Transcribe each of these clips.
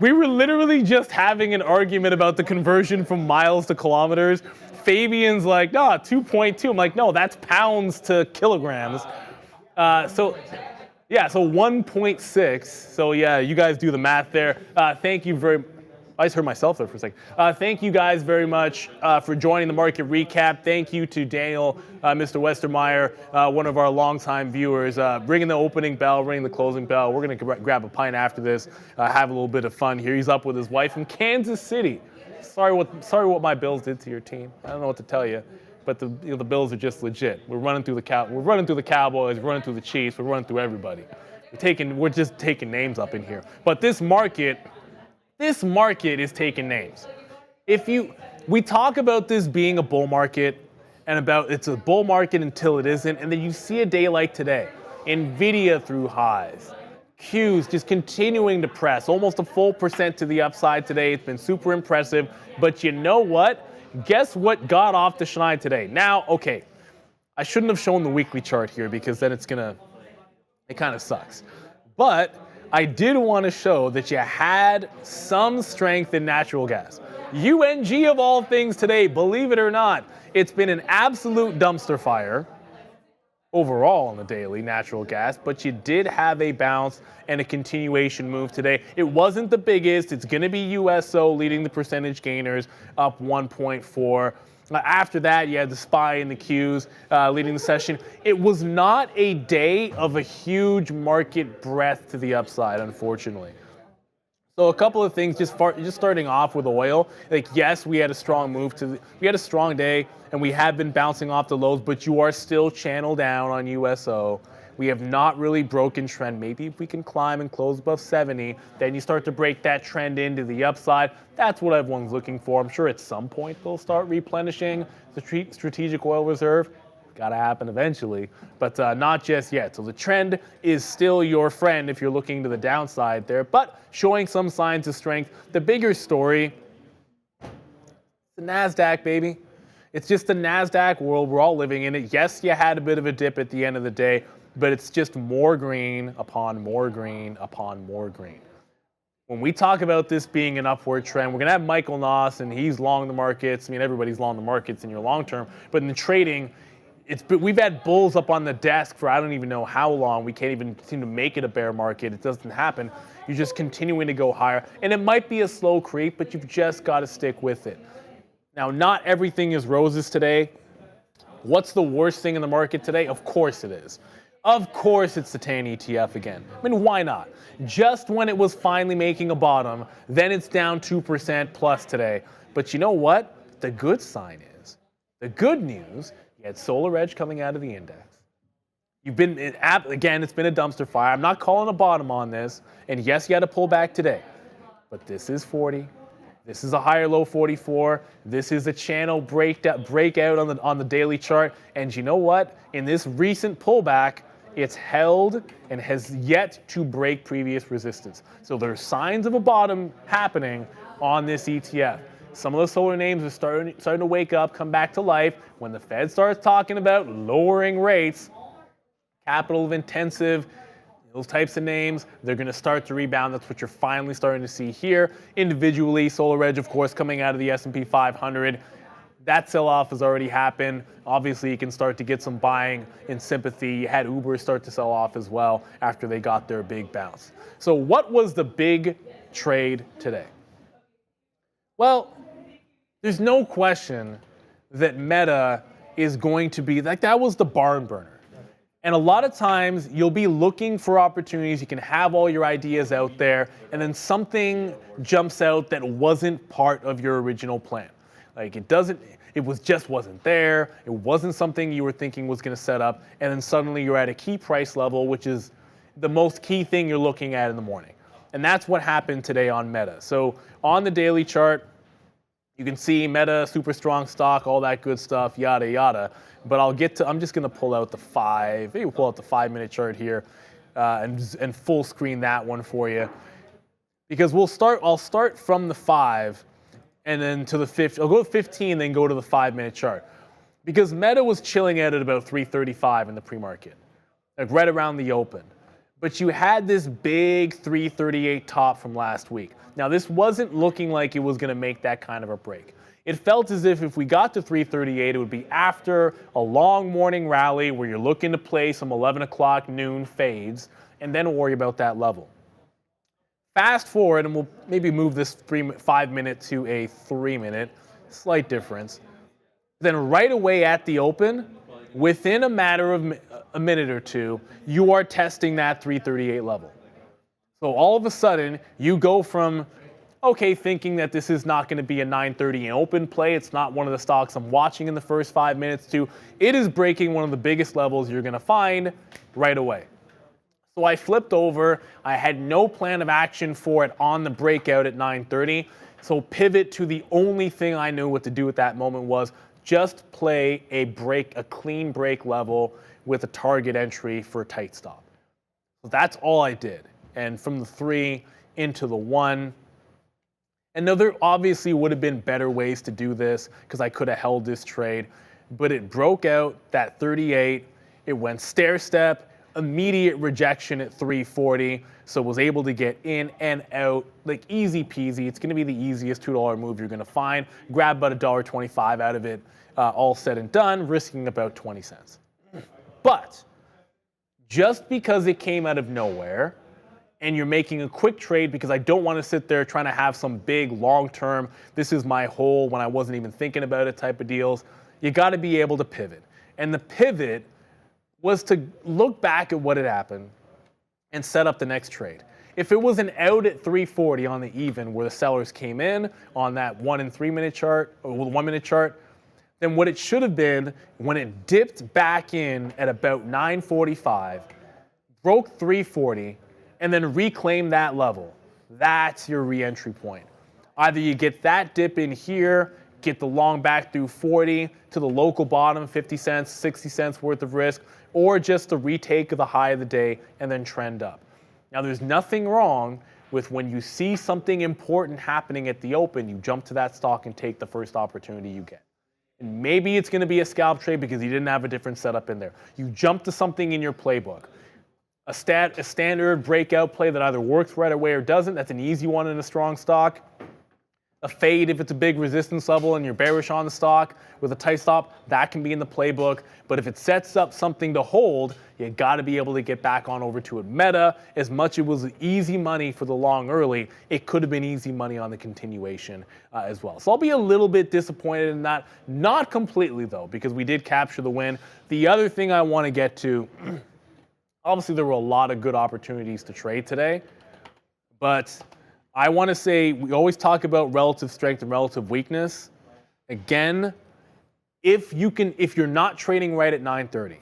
We were literally just having an argument about the conversion from miles to kilometers. Fabian's like, no, 2.2. I'm like, no, that's pounds to kilograms. Yeah, so 1.6. So yeah, you guys do the math there. Thank you very much. I just heard myself there for a second. Thank you guys very much for joining the market recap. Thank you to Daniel, Mr. Westermeyer, one of our longtime viewers, ringing the opening bell, ringing the closing bell. We're going to grab a pint after this, have a little bit of fun here. He's up with his wife from Kansas City. Sorry what my Bills did to your team. I don't know what to tell you, but the Bills are just legit. We're running through the Cowboys, we're running through the Chiefs, we're running through everybody. We're just taking names up in here. But this market is taking names. We talk about this being a bull market and about it's a bull market until it isn't, and then you see a day like today. Nvidia through highs. Qs just continuing to press, almost a full % to the upside today. It's been super impressive, but you know what? Guess what got off the schneid today? Now, okay, I shouldn't have shown the weekly chart here because then it kind of sucks. But I did want to show that you had some strength in natural gas. UNG of all things today, believe it or not, it's been an absolute dumpster fire overall on the daily, natural gas, but you did have a bounce and a continuation move today. It wasn't the biggest. It's going to be USO leading the percentage gainers, up 1.4. After that, you had the SPY and the Qs leading the session. It was not a day of a huge market breadth to the upside, unfortunately. So a couple of things, just starting off with oil. Like, yes, we had a strong we had a strong day, and we have been bouncing off the lows, but you are still channel down on USO. We have not really broken trend. Maybe if we can climb and close above 70, then you start to break that trend into the upside. That's what everyone's looking for. I'm sure at some point they'll start replenishing the strategic oil reserve. Got to happen eventually, but not just yet. So the trend is still your friend if you're looking to the downside there, but showing some signs of strength. The bigger story, the NASDAQ, baby. It's just the NASDAQ world. We're all living in it. Yes, you had a bit of a dip at the end of the day, but it's just more green upon more green upon more green. When we talk about this being an upward trend, we're going to have Michael Nauss, and he's long the markets. I mean, everybody's long the markets in your long term, but in the trading, we've had bulls up on the desk for I don't even know how long. We can't even seem to make it a bear market. It doesn't happen. You're just continuing to go higher. And it might be a slow creep, but you've just got to stick with it. Now, not everything is roses today. What's the worst thing in the market today? Of course it is. Of course it's the TAN ETF again. I mean, why not? Just when it was finally making a bottom, then it's down 2% plus today. But you know what? The good sign is, the good news, you had Solar Edge coming out of the index. Again, it's been a dumpster fire. I'm not calling a bottom on this. And yes, you had to pull back today. But this is 40. This is a higher low 44. This is a channel breakout on the daily chart. And you know what? In this recent pullback, it's held and has yet to break previous resistance. So there's signs of a bottom happening on this ETF. Some of the solar names are starting to wake up, come back to life. When the Fed starts talking about lowering rates, capital intensive, those types of names, they're going to start to rebound. That's what you're finally starting to see here. Individually, Solar Edge, of course, coming out of the S&P 500. That sell-off has already happened. Obviously, you can start to get some buying in sympathy. You had Uber start to sell off as well after they got their big bounce. So what was the big trade today? Well, there's no question that Meta is going to be, that was the barn burner. And a lot of times you'll be looking for opportunities. You can have all your ideas out there, and then something jumps out that wasn't part of your original plan. Like it wasn't there. It wasn't something you were thinking was going to set up, and then suddenly you're at a key price level, which is the most key thing you're looking at in the morning. And that's what happened today on Meta. So on the daily chart, you can see Meta, super strong stock, all that good stuff, yada, yada. But I'm just going to pull out maybe we'll pull out the 5-minute chart here and full screen that one for you. Because I'll start from the 5 and then to the 50. I'll go to 15, then go to the 5-minute chart. Because Meta was chilling out at about 335 in the pre-market, like right around the open. but you had this big 338 top from last week. Now, this wasn't looking like it was going to make that kind of a break. It felt as if we got to 338, it would be after a long morning rally where you're looking to play some 11 o'clock noon fades and then worry about that level. Fast forward, and we'll maybe move this 5 minute to a 3 minute, slight difference. Then right away at the open, within a matter of a minute or two, you are testing that 338 level. So all of a sudden, you go from, okay, thinking that this is not going to be a 9:30 open play, it's not one of the stocks I'm watching in the first 5 minutes, to it is breaking one of the biggest levels you're going to find right away. So I flipped over. I had no plan of action for it on the breakout at 9:30. So pivot to the only thing I knew what to do at that moment was just play a clean break level with a target entry for a tight stop. So that's all I did. And from the 3 into the 1. And now there obviously would have been better ways to do this because I could have held this trade, but it broke out that 38. It went stair step, immediate rejection at 340, so was able to get in and out like easy peasy. It's going to be the easiest $2 move you're going to find. Grab about $1.25 out of it, all said and done, risking about 20 cents. But just because it came out of nowhere, and you're making a quick trade because I don't want to sit there trying to have some big long-term, this is my hole when I wasn't even thinking about it type of deals, you got to be able to pivot. And the pivot was to look back at what had happened and set up the next trade. If it was an out at 340 on the even where the sellers came in on that 1 and 3 minute chart, or 1 minute chart, then what it should have been when it dipped back in at about 9:45, broke 340, and then reclaim that level. That's your re-entry point. Either you get that dip in here, get the long back through 40 to the local bottom, 50 cents, 60 cents worth of risk, or just a retake of the high of the day and then trend up. Now, there's nothing wrong with when you see something important happening at the open, you jump to that stock and take the first opportunity you get. And maybe it's going to be a scalp trade because you didn't have a different setup in there. You jump to something in your playbook. A standard breakout play that either works right away or doesn't, that's an easy one in a strong stock. A fade if it's a big resistance level and you're bearish on the stock with a tight stop, that can be in the playbook. But if it sets up something to hold, you got to be able to get back on over to it. Meta, as much as it was easy money for the long early, it could have been easy money on the continuation as well. So I'll be a little bit disappointed in that. Not completely though, because we did capture the win. The other thing I want to get to, obviously there were a lot of good opportunities to trade today, but I want to say we always talk about relative strength and relative weakness. Again, if you're not trading right at 9:30,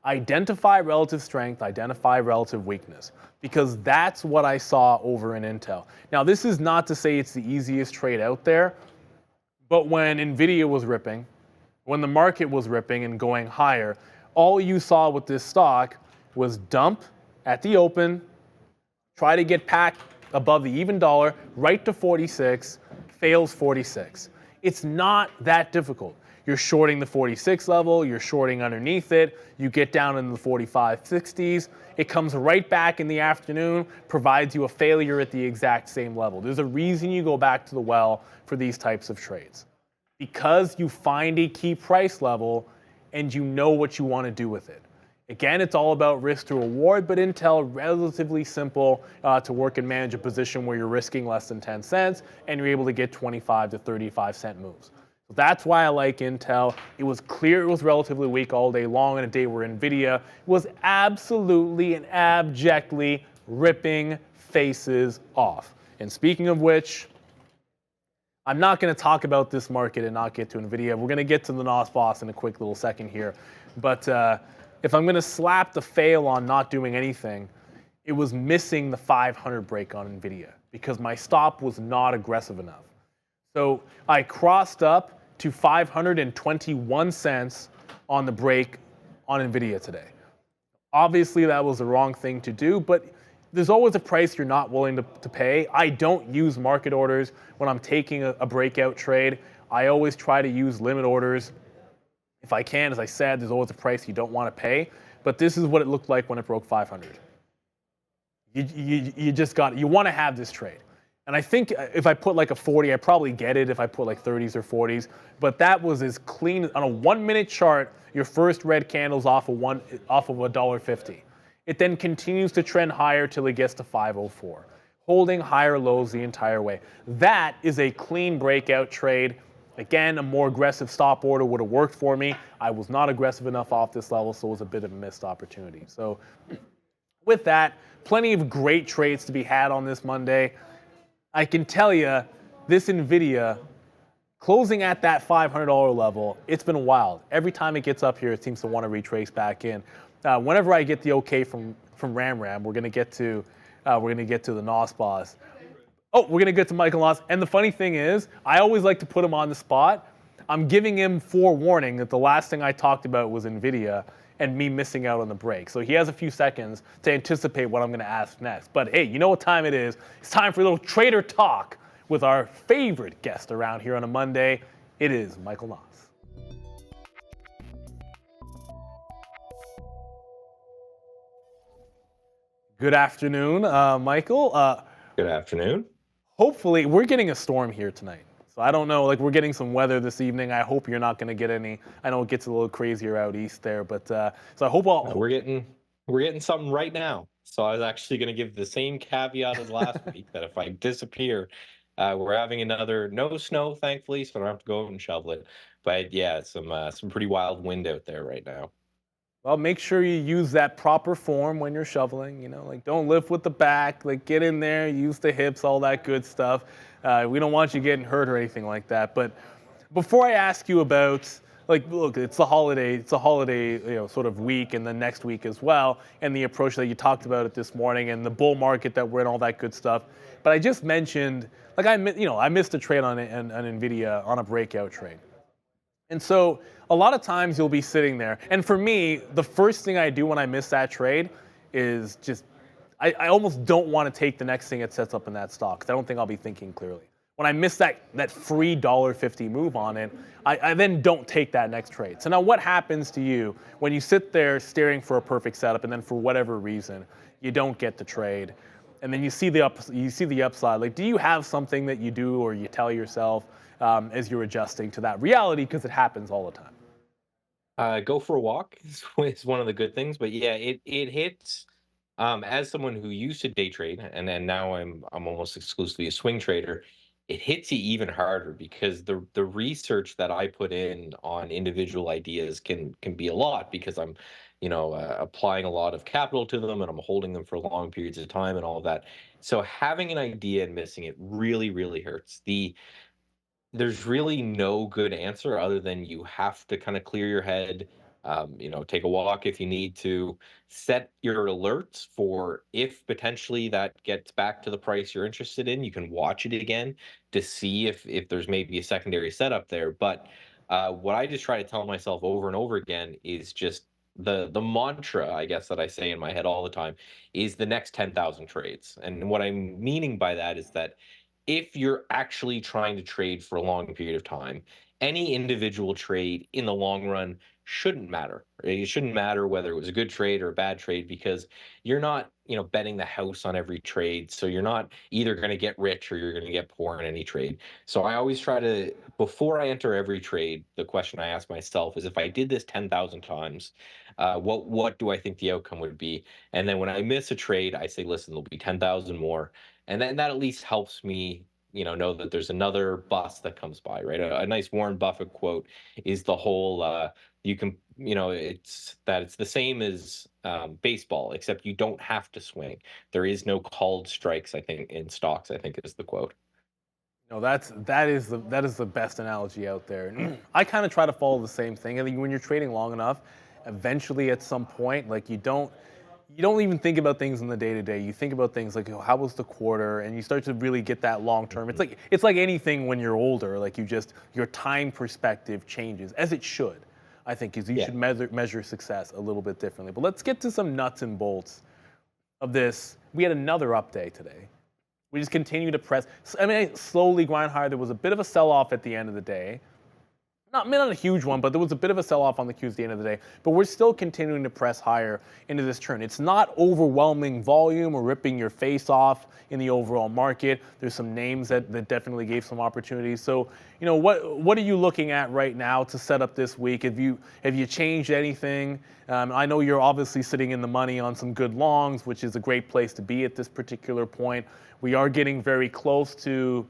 identify relative strength, identify relative weakness, because that's what I saw over in Intel. Now, this is not to say it's the easiest trade out there, but when Nvidia was ripping, when the market was ripping and going higher, all you saw with this stock was dump at the open, try to get packed above the even dollar, right to 46, fails 46. It's not that difficult. You're shorting the 46 level, you're shorting underneath it, you get down in the 45, 60s, it comes right back in the afternoon, provides you a failure at the exact same level. There's a reason you go back to the well for these types of trades. Because you find a key price level and you know what you want to do with it. Again, it's all about risk to reward, but Intel, relatively simple to work and manage a position where you're risking less than 10 cents and you're able to get 25 to 35 cent moves. So that's why I like Intel. It was clear it was relatively weak all day long on a day where Nvidia was absolutely and abjectly ripping faces off. And speaking of which, I'm not going to talk about this market and not get to Nvidia. We're going to get to the Nauss boss in a quick little second here. But if I'm going to slap the fail on not doing anything, it was missing the 500 break on Nvidia because my stop was not aggressive enough. So I crossed up to 521 cents on the break on Nvidia today. Obviously, that was the wrong thing to do, but there's always a price you're not willing to pay. I don't use market orders when I'm taking a breakout trade. I always try to use limit orders. If I can, as I said, there's always a price you don't want to pay. But this is what it looked like when it broke 500. you just you want to have this trade. And I think if I put like a 40, I probably get it if I put like 30s or 40s. But that was as clean on a 1 minute chart. Your first red candle's off of $1.50. It then continues to trend higher till it gets to 504, holding higher lows the entire way. That is a clean breakout trade. Again, a more aggressive stop order would have worked for me. I was not aggressive enough off this level, so it was a bit of a missed opportunity. So with that, plenty of great trades to be had on this Monday. I can tell you, this Nvidia, closing at that $500 level, it's been wild. Every time it gets up here, it seems to want to retrace back in. Whenever I get the okay from Ram, we're gonna get to the Nauss boss. Oh, we're gonna get to Michael Nauss. And the funny thing is, I always like to put him on the spot. I'm giving him forewarning that the last thing I talked about was Nvidia and me missing out on the break. So he has a few seconds to anticipate what I'm going to ask next. But hey, you know what time it is? It's time for a little trader talk with our favorite guest around here on a Monday. It is Michael Nauss. Good afternoon, Michael. Good afternoon. Hopefully, we're getting a storm here tonight. So I don't know, like we're getting some weather this evening. I hope you're not going to get any. I know it gets a little crazier out east there, but so I hope we're getting something right now. So I was actually going to give the same caveat as last week that if I disappear, we're having another no snow, thankfully, so I don't have to go out and shovel it. But yeah, some pretty wild wind out there right now. Well, make sure you use that proper form when you're shoveling. You know, like don't lift with the back. Like get in there, use the hips, all that good stuff. We don't want you getting hurt or anything like that. But before I ask you about, like, look, it's a holiday, sort of week, and the next week as well, and the approach that you talked about it this morning, and the bull market that we're in, all that good stuff. But I just mentioned, like, I missed a trade on Nvidia on a breakout trade. And so a lot of times you'll be sitting there. And for me, the first thing I do when I miss that trade is just, I almost don't want to take the next thing it sets up in that stock because I don't think I'll be thinking clearly. When I miss that free $1.50 move on it, I then don't take that next trade. So now what happens to you when you sit there staring for a perfect setup and then for whatever reason you don't get the trade and then you see the upside? Like, do you have something that you do or you tell yourself as you're adjusting to that reality, because it happens all the time? Go for a walk is one of the good things, but yeah, it hits. As someone who used to day trade and then now I'm almost exclusively a swing trader, it hits you even harder because the research that I put in on individual ideas can be a lot because I'm applying a lot of capital to them and I'm holding them for long periods of time and all of that. So having an idea and missing it really hurts. There's really no good answer other than you have to kind of clear your head, take a walk if you need to, set your alerts for if potentially that gets back to the price you're interested in. You can watch it again to see if there's maybe a secondary setup there. But what I just try to tell myself over and over again is just the mantra, I guess, that I say in my head all the time is the next 10,000 trades. And what I'm meaning by that is that if you're actually trying to trade for a long period of time, any individual trade in the long run shouldn't matter. It shouldn't matter whether it was a good trade or a bad trade because you're not, betting the house on every trade. So you're not either going to get rich or you're going to get poor in any trade. So I always try to, before I enter every trade, the question I ask myself is if I did this 10,000 times, what do I think the outcome would be? And then when I miss a trade, I say, listen, there'll be 10,000 more. And then that at least helps me, know that there's another bus that comes by, right? A nice Warren Buffett quote is the whole, you can, it's the same as baseball, except you don't have to swing. There is no called strikes, I think, in stocks, I think is the quote. No, that is the best analogy out there. I kind of try to follow the same thing. I think when you're trading long enough, eventually at some point, like you don't even think about things in the day to day. You think about things like, how was the quarter, and you start to really get that long term. It's like anything when you're older. Like your time perspective changes, as it should. I think is you should measure success a little bit differently. But let's get to some nuts and bolts of this. We had another update today. We just continue to press. I mean, slowly grind higher. There was a bit of a sell-off at the end of the day. not a huge one, but there was a bit of a sell-off on the Qs at the end of the day. But we're still continuing to press higher into this trend. It's not overwhelming volume or ripping your face off in the overall market. There's some names that definitely gave some opportunities. So, what are you looking at right now to set up this week? Have you changed anything? I know you're obviously sitting in the money on some good longs, which is a great place to be at this particular point. We are getting very close to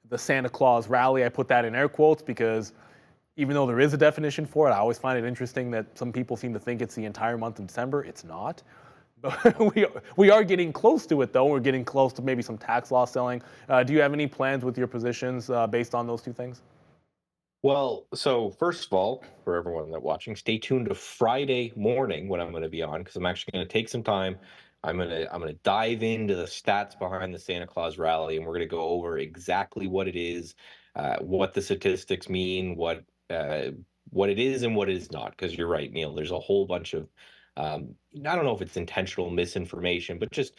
the Santa Claus rally. I put that in air quotes because even though there is a definition for it, I always find it interesting that some people seem to think it's the entire month of December. It's not. But we are getting close to it, though. We're getting close to maybe some tax loss selling. Do you have any plans with your positions based on those two things? Well, so first of all, for everyone that watching, stay tuned to Friday morning when I'm going to be on because I'm actually going to take some time. I'm gonna dive into the stats behind the Santa Claus rally, and we're going to go over exactly what it is, what the statistics mean, what it is and what it is not. Because you're right, Neil. There's a whole bunch of I don't know if it's intentional misinformation, but just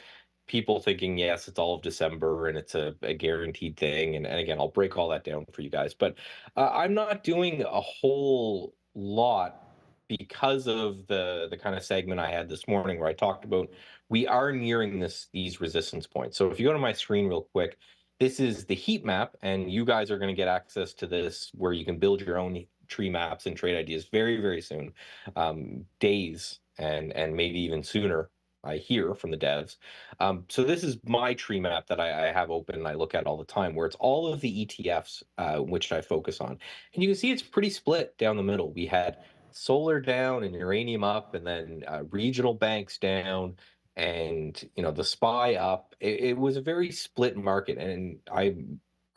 people thinking, yes, it's all of December and it's a guaranteed thing. And again, I'll break all that down for you guys. But I'm not doing a whole lot because of the kind of segment I had this morning where I talked about we are nearing these resistance points. So if you go to my screen real quick, this is the heat map, and you guys are going to get access to this where you can build your own tree maps and trade ideas very, very soon, days and maybe even sooner. I hear from the devs. So this is my tree map that I have open and I look at all the time, where it's all of the ETFs which I focus on, and you can see it's pretty split down the middle. We had solar down and uranium up, and then regional banks down, and the SPY up. It was a very split market, and I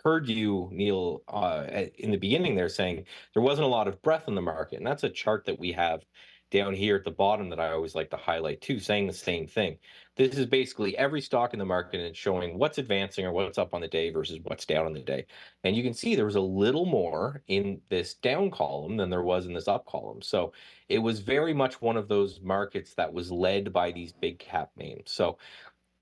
heard you, Neil, in the beginning there saying there wasn't a lot of breadth in the market, and that's a chart that we have down here at the bottom that I always like to highlight too, saying the same thing. This is basically every stock in the market, and it's showing what's advancing or what's up on the day versus what's down on the day. And you can see there was a little more in this down column than there was in this up column. So it was very much one of those markets that was led by these big cap names. So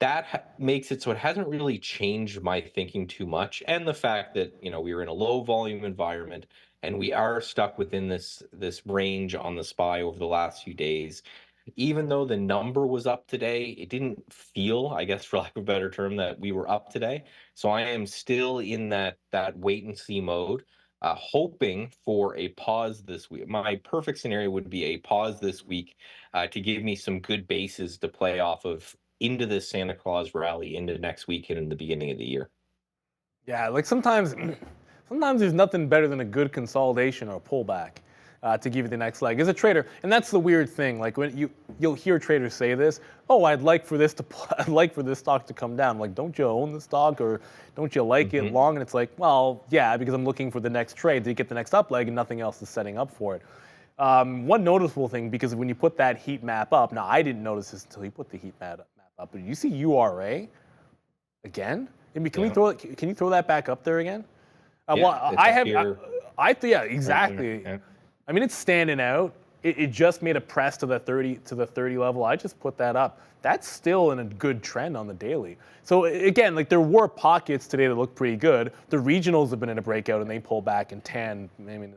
that makes it so it hasn't really changed my thinking too much, and the fact that we were in a low volume environment and we are stuck within this range on the SPY over the last few days. Even though the number was up today, it didn't feel, I guess, for lack of a better term, that we were up today. So I am still in that wait and see mode, hoping for a pause this week. My perfect scenario would be a pause this week to give me some good bases to play off of into this Santa Claus rally into next week and in the beginning of the year. Yeah, like sometimes, sometimes there's nothing better than a good consolidation or a pullback to give you the next leg as a trader. And that's the weird thing. Like when you'll hear traders say this, "Oh, I'd like for this to, I'd like for this stock to come down." I'm like, don't you own the stock or don't you like it long? And it's like, well, yeah, because I'm looking for the next trade to get the next up leg, and nothing else is setting up for it. One noticeable thing, because when you put that heat map up, now I didn't notice this until you put the heat map up, but you see URA again? I mean, can we throw it? Can you throw that back up there again? Well, I have. Yeah, exactly. Yeah. I mean, it's standing out. It just made a press to the 30 level. I just put that up. That's still in a good trend on the daily. So again, like there were pockets today that look pretty good. The regionals have been in a breakout and they pull back in 10. I mean,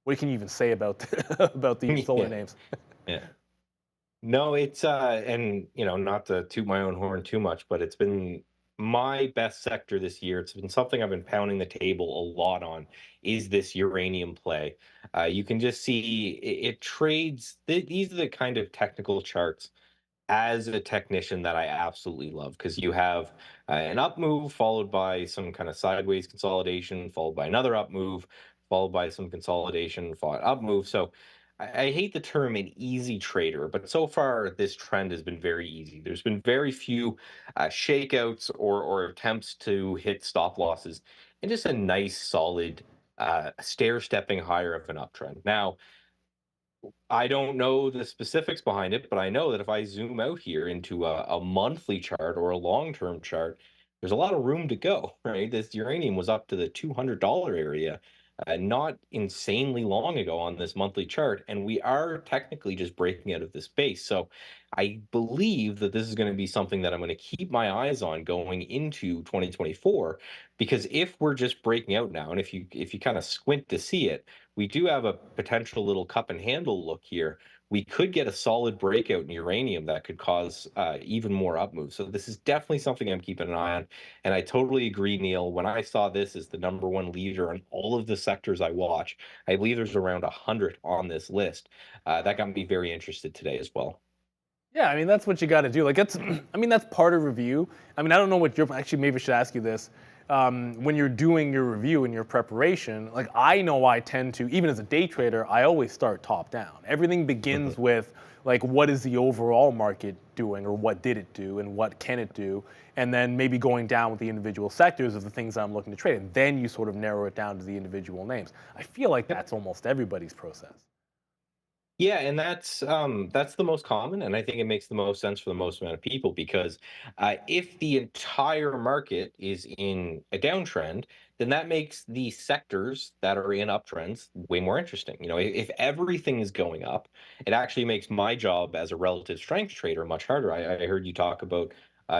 what can you even say about about these solar names? Yeah. No, it's and not to toot my own horn too much, but it's been my best sector this year. It's been something I've been pounding the table a lot on, is this uranium play. You can just see it trades. These are the kind of technical charts as a technician that I absolutely love, because you have an up move followed by some kind of sideways consolidation, followed by another up move, followed by some consolidation, followed up move. So I hate the term an easy trader, but so far this trend has been very easy. There's been very few shakeouts or attempts to hit stop losses, and just a nice solid stair stepping higher of an uptrend. Now, I don't know the specifics behind it, but I know that if I zoom out here into a monthly chart or a long-term chart, there's a lot of room to go, right? This uranium was up to the $200 area not insanely long ago on this monthly chart, and we are technically just breaking out of this base. So I believe that this is going to be something that I'm going to keep my eyes on going into 2024, because if we're just breaking out now, and if you kind of squint to see it, we do have a potential little cup and handle look here. We could get a solid breakout in uranium that could cause even more up moves. So this is definitely something I'm keeping an eye on. And I totally agree, Neil. When I saw this as the #1 leader on all of the sectors I watch, I believe there's around 100 on this list. That got me very interested today as well. Yeah, I mean that's what you got to do. Like that's, I mean that's part of review. I mean I don't know what you're actually. Maybe I should ask you this. When you're doing your review and your preparation, like I know I tend to, even as a day trader, I always start top down. Everything begins with like what is the overall market doing, or what did it do, and what can it do, and then maybe going down with the individual sectors of the things I'm looking to trade, and then you sort of narrow it down to the individual names. I feel like that's almost everybody's process. Yeah, and that's the most common, and I think it makes the most sense for the most amount of people, because if the entire market is in a downtrend, then that makes the sectors that are in uptrends way more interesting. You know, if everything is going up, it actually makes my job as a relative strength trader much harder. I heard you talk about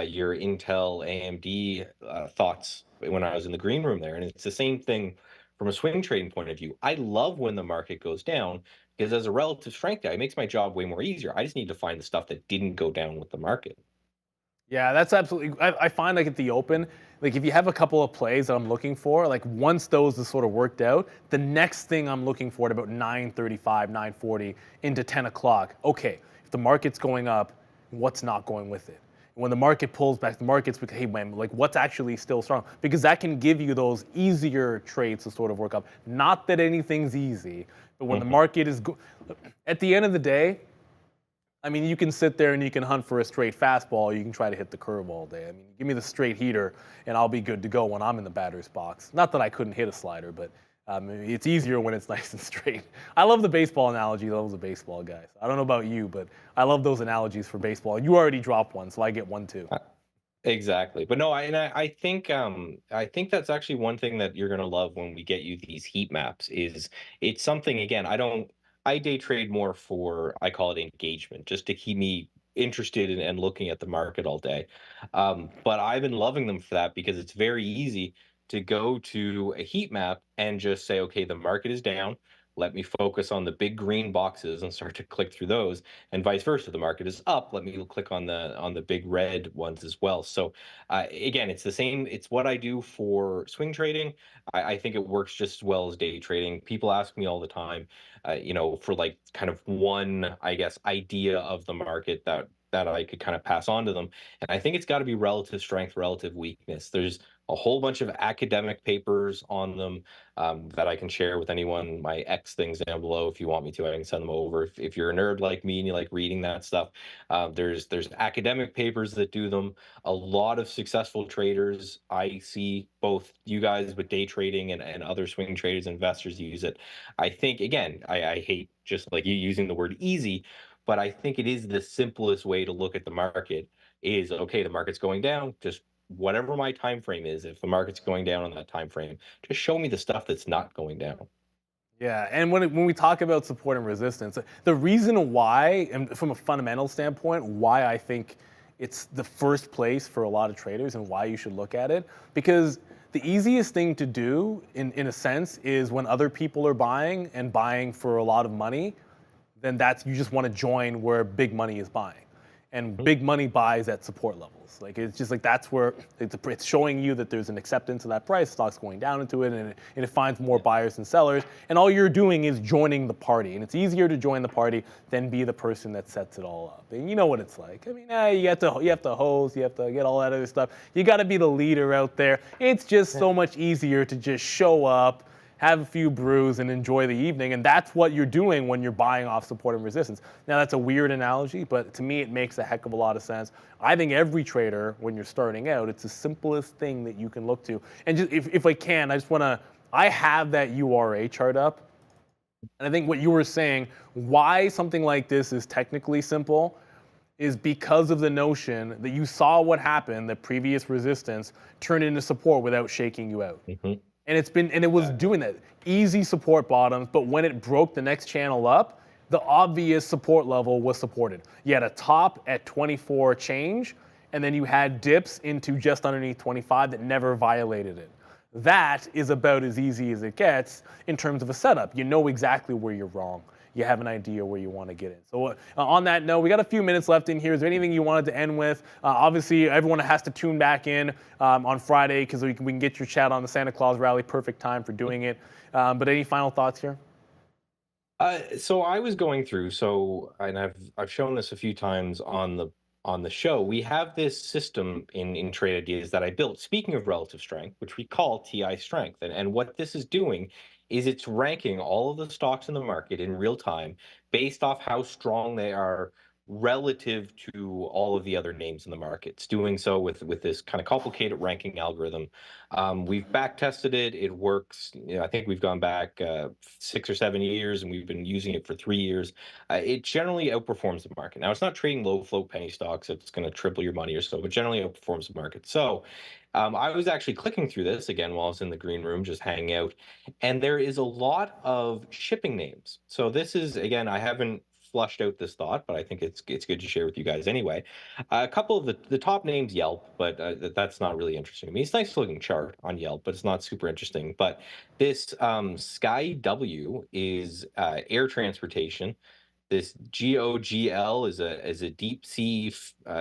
your Intel AMD thoughts when I was in the green room there, and it's the same thing from a swing trading point of view. I love when the market goes down, because as a relative strength guy, it makes my job way more easier. I just need to find the stuff that didn't go down with the market. Yeah, that's absolutely. I find like at the open, like if you have a couple of plays that I'm looking for, like once those is sort of worked out, the next thing I'm looking for at about 9:35, 9:40 into 10 o'clock. Okay, if the market's going up, what's not going with it? When the market pulls back, the market's like, hey man, like what's actually still strong? Because that can give you those easier trades to sort of work up. Not that anything's easy, but when the Mhm. market is, at the end of the day, I mean, you can sit there and you can hunt for a straight fastball. Or you can try to hit the curve all day. I mean, give me the straight heater, and I'll be good to go when I'm in the batter's box. Not that I couldn't hit a slider, but it's easier when it's nice and straight. I love the baseball analogy. I love the baseball guys. I don't know about you, but I love those analogies for baseball. You already dropped one, so I get one too. Exactly. But no, I think that's actually one thing that you're gonna love when we get you these heat maps. Is it's something, again, I day trade more for, I call it engagement, just to keep me interested in and looking at the market all day. But I've been loving them for that, because it's very easy to go to a heat map and just say, okay, the market is down. Let me focus on the big green boxes and start to click through those, and vice versa. The market is up. Let me click on the big red ones as well. So again, it's the same. It's what I do for swing trading. I think it works just as well as day trading. People ask me all the time, for like kind of one, I guess, idea of the market that I could kind of pass on to them. And I think it's got to be relative strength, relative weakness. There's a whole bunch of academic papers on them that I can share with anyone. My X things down below, if you want me to, I can send them over. If you're a nerd like me and you like reading that stuff, there's academic papers that do them. A lot of successful traders I see, both you guys with day trading and other swing traders, investors, use it. I think, again, I hate just like you using the word easy, but I think it is the simplest way to look at the market. Is okay, the market's going down, just whatever my time frame is, if the market's going down on that time frame, just show me the stuff that's not going down. Yeah, and when we talk about support and resistance, the reason why, and from a fundamental standpoint, why I think it's the first place for a lot of traders and why you should look at it, because the easiest thing to do, in a sense, is when other people are buying and buying for a lot of money, then that's, you just want to join where big money is buying, and big money buys at support levels. Like it's just like that's where it's showing you that there's an acceptance of that price. Stock's going down into it, and it finds more buyers and sellers, and all you're doing is joining the party. And it's easier to join the party than be the person that sets it all up. And you know what it's like. I mean, you have to host, you have to get all that other stuff. You got to be the leader out there. It's just so much easier to just show up, have a few brews, and enjoy the evening. And that's what you're doing when you're buying off support and resistance. Now, that's a weird analogy, but to me, it makes a heck of a lot of sense. I think every trader, when you're starting out, it's the simplest thing that you can look to. And just, if I can, I just want to, I have that URA chart up. And I think what you were saying, why something like this is technically simple, is because of the notion that you saw what happened, the previous resistance turned into support without shaking you out. And it was doing that. Easy support bottoms, but when it broke the next channel up, the obvious support level was supported. You had a top at 24 change, and then you had dips into just underneath 25 that never violated it. That is about as easy as it gets in terms of a setup. You know exactly where you're wrong. You have an idea where you want to get in. So on that note, we got a few minutes left in here. Is there anything you wanted to end with? Obviously, everyone has to tune back in on Friday because we can get your chat on the Santa Claus rally. Perfect time for doing it. But any final thoughts here? So I was going through, and I've shown this a few times on the show. We have this system in Trade Ideas that I built. Speaking of relative strength, which we call TI strength, and what this is doing is it's ranking all of the stocks in the market in real time based off how strong they are relative to all of the other names in the market. It's doing so with this kind of complicated ranking algorithm. We've back tested it. It works. I think we've gone back 6 or 7 years, and we've been using it for 3 years. It generally outperforms the market. Now, it's not trading low float penny stocks that's going to triple your money or so, but generally outperforms the market. So I was actually clicking through this again while I was in the green room, just hanging out, and there is a lot of shipping names. So this is, again, I haven't flushed out this thought, but I think it's good to share with you guys anyway. A couple of the top names, Yelp, but that's not really interesting to me. It's a nice looking chart on Yelp, but it's not super interesting. But this Sky W is air transportation. This GOGL is a deep sea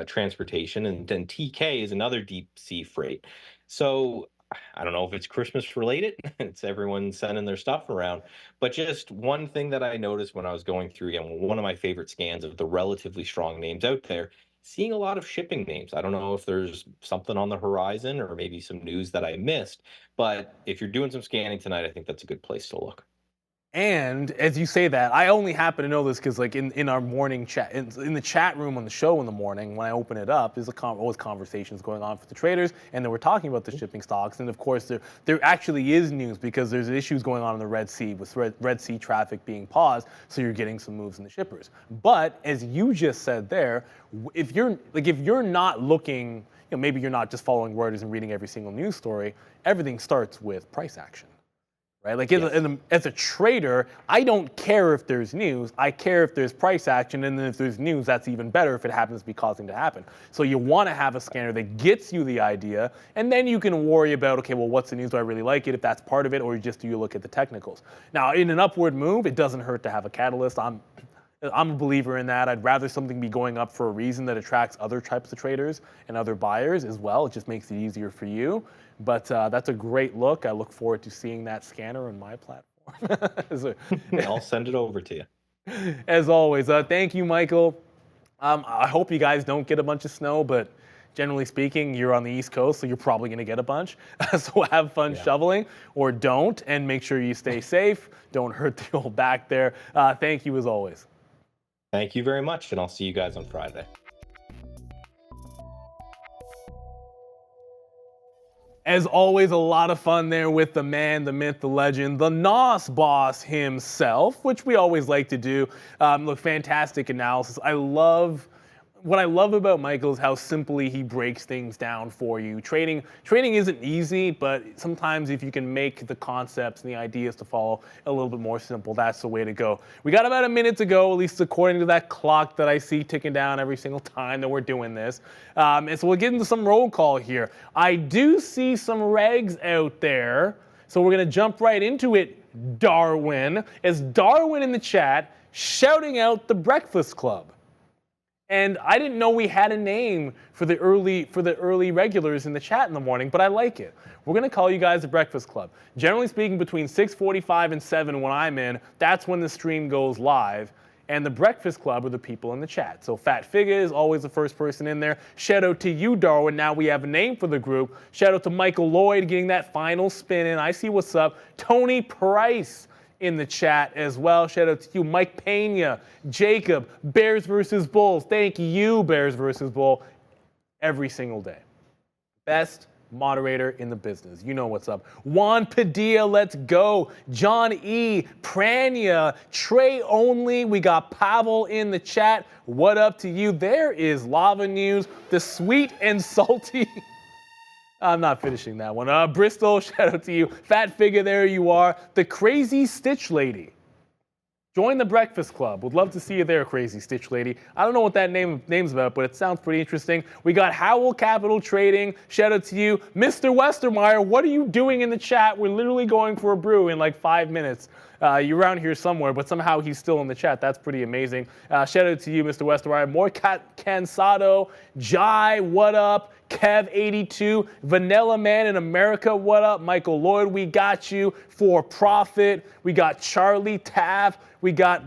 transportation, and then TK is another deep sea freight. So I don't know if it's Christmas related. It's everyone sending their stuff around. But just one thing that I noticed when I was going through, again, one of my favorite scans of the relatively strong names out there, seeing a lot of shipping names. I don't know if there's something on the horizon or maybe some news that I missed. But if you're doing some scanning tonight, I think that's a good place to look. And as you say that, I only happen to know this because, like, in our morning chat, in the chat room on the show in the morning, when I open it up, there's always conversations going on for the traders, and then we're talking about the shipping stocks. And of course, there actually is news because there's issues going on in the Red Sea with Red Sea traffic being paused, so you're getting some moves in the shippers. But as you just said there, if you're not looking, maybe you're not just following Reuters and reading every single news story. Everything starts with price action. Right? Like as a trader, I don't care if there's news. I care if there's price action, and then if there's news, that's even better if it happens to be causing to happen. So you want to have a scanner that gets you the idea, and then you can worry about, okay, well, what's the news? Do I really like it? If that's part of it, or just do you look at the technicals? Now, in an upward move, it doesn't hurt to have a catalyst. I'm a believer in that. I'd rather something be going up for a reason that attracts other types of traders and other buyers as well. It just makes it easier for you. But that's a great look. I look forward to seeing that scanner on my platform. I'll send it over to you. As always, thank you, Michael. I hope you guys don't get a bunch of snow, but generally speaking, you're on the East Coast, so you're probably going to get a bunch. So have fun shoveling, or don't, and make sure you stay safe. Don't hurt the old back there. Thank you as always. Thank you very much, and I'll see you guys on Friday. As always, a lot of fun there with the man, the myth, the legend, the Nauss boss himself, which we always like to do. Look, fantastic analysis. What I love about Michael is how simply he breaks things down for you. Trading isn't easy, but sometimes if you can make the concepts and the ideas to follow a little bit more simple, that's the way to go. We got about a minute to go, at least according to that clock that I see ticking down every single time that we're doing this. And so we'll get into some roll call here. I do see some regs out there, so we're going to jump right into it, Darwin. As Darwin in the chat shouting out the Breakfast Club. And I didn't know we had a name for the early regulars in the chat in the morning, but I like it. We're going to call you guys the Breakfast Club. Generally speaking, between 6:45 and 7 when I'm in, that's when the stream goes live. And the Breakfast Club are the people in the chat. So Fat Figure is always the first person in there. Shout out to you, Darwin. Now we have a name for the group. Shout out to Michael Lloyd getting that final spin in. I see what's up. Tony Price in the chat as well. Shout out to you, Mike Pena, Jacob, Bears versus Bulls. Thank you, Bears versus Bull, every single day. Best moderator in the business. You know what's up. Juan Padilla, let's go. John E, Prania, Trey Only. We got Pavel in the chat. What up to you? There is Lava News, the sweet and salty. I'm not finishing that one. Bristol, shout out to you. Fat figure, there you are. The Crazy Stitch Lady. Join the Breakfast Club. Would love to see you there, Crazy Stitch Lady. I don't know what that name's about, but it sounds pretty interesting. We got Howell Capital Trading. Shout out to you. Mr. Westermeyer, what are you doing in the chat? We're literally going for a brew in like 5 minutes. You're around here somewhere, but somehow he's still in the chat. That's pretty amazing. Shout out to you, Mr. Westermeyer. More Cansado. Jai, what up? Kev82, Vanilla Man in America, what up? Michael Lloyd, we got you. For Profit, we got Charlie Tav, we got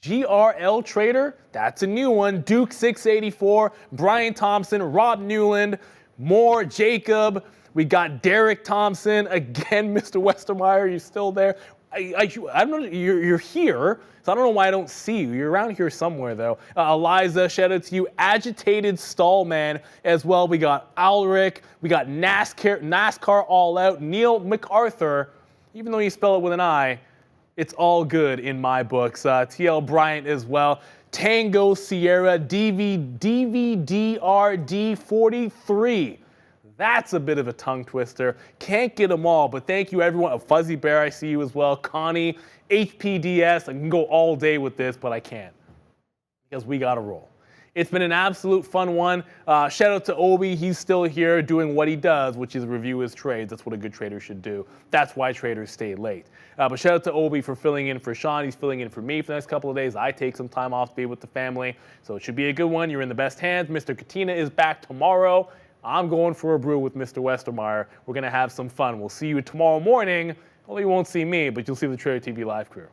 GRL Trader, that's a new one. Duke 684, Brian Thompson, Rob Newland, more Jacob. We got Derek Thompson again. Mr. Westermeyer, you still there? I don't know. You're here, so I don't know why I don't see you. You're around here somewhere, though. Eliza, shout out to you. Agitated Stallman as well. We got Alric. We got NASCAR All Out. Neil MacArthur. Even though you spell it with an I, it's all good in my books. TL Bryant as well. Tango Sierra DVDRD43. That's a bit of a tongue twister. Can't get them all, but thank you everyone. Fuzzy Bear, I see you as well. Connie, HPDS. I can go all day with this, but I can't because we got to roll. It's been an absolute fun one. Shout out to Obi. He's still here doing what he does, which is review his trades. That's what a good trader should do. That's why traders stay late. But shout out to Obi for filling in for Sean. He's filling in for me for the next couple of days. I take some time off to be with the family, so it should be a good one. You're in the best hands. Mr. Katina is back tomorrow. I'm going for a brew with Mr. Westermeyer. We're going to have some fun. We'll see you tomorrow morning. Well, you won't see me, but you'll see the Trader TV Live crew.